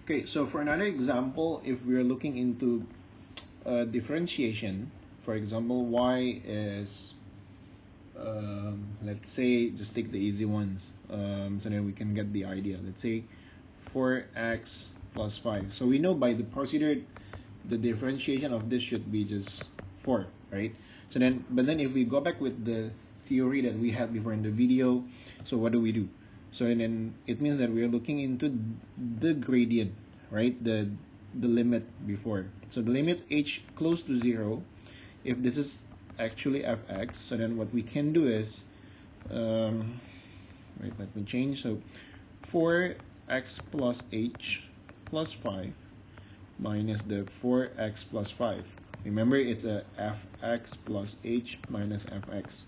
Okay, so for another example, if we're looking into differentiation, for example, y is, let's say, just take the easy ones, so then we can get the idea. Let's say 4x plus 5. So we know by the procedure, the differentiation of this should be just 4, right? So then, but then if we go back with the theory that we had before in the video, so what do? So and then it means that we are looking into the gradient, right? The limit before. So the limit h close to 0, if this is actually fx, so then what we can do is, right, let me change. So 4x plus h plus 5 minus the 4x plus 5. Remember, it's a fx plus h minus fx.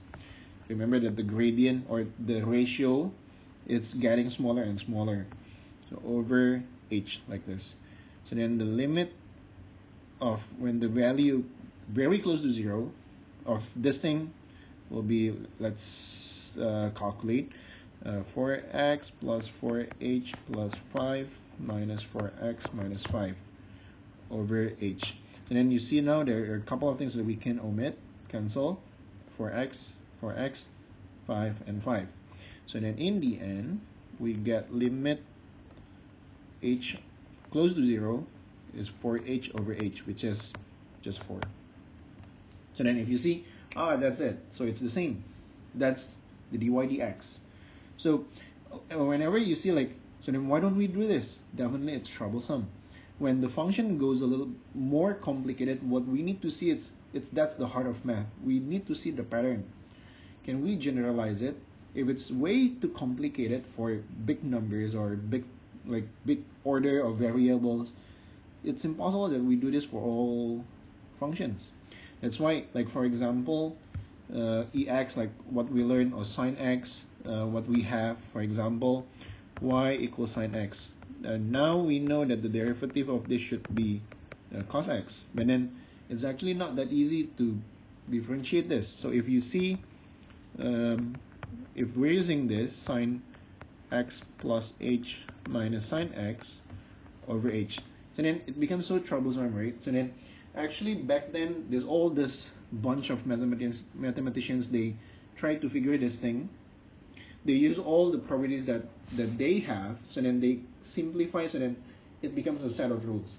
Remember that the gradient or the ratio, it's getting smaller and smaller. So over h, like this. So then the limit of when the value very close to 0 of this thing will be, let's calculate, 4x plus 4h plus 5 minus 4x minus 5 over h. And then you see now there are a couple of things that we can omit, cancel, 4x, 5, and 5. So then in the end, we get limit h close to 0 is 4h over h, which is just 4. So then if you see, that's it. So it's the same. That's the dy dx. So whenever you see like, so then why don't we do this? Definitely it's troublesome. When the function goes a little more complicated, what we need to see that's the heart of math. We need to see the pattern. Can we generalize it? If it's way too complicated for big numbers or big order of variables, it's impossible that we do this for all functions. That's why, like for example, ex, like what we learned, or sine x, what we have, for example, y equals sine x. Now we know that the derivative of this should be cos x, but then it's actually not that easy to differentiate this. So if you see, if we're using this sine x plus h minus sine x over h, so then it becomes so troublesome, right? So then actually back then there's all this bunch of mathematicians, they try to figure this thing. They use all the properties that they have, so then they simplify, so then it becomes a set of rules.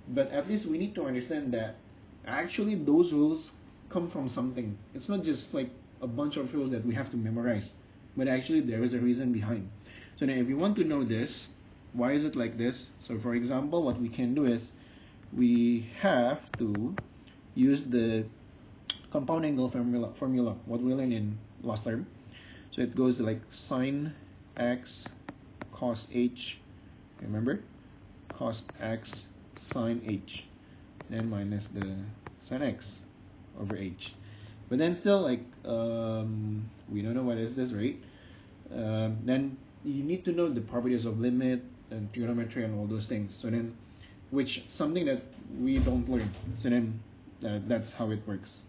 But at least we need to understand that actually those rules come from something. It's not just like a bunch of rules that we have to memorize, but actually there is a reason behind. So then if you want to know this, why is it like this? So for example, what we can do is we have to use the compound angle formula, what we learned in last term. So it goes like sine x cos h, remember, cos x sine h, then minus the sine x over h. But then still, like, we don't know what is this, right? Then you need to know the properties of limit and trigonometry and all those things. So then, which something that we don't learn. So then that's how it works.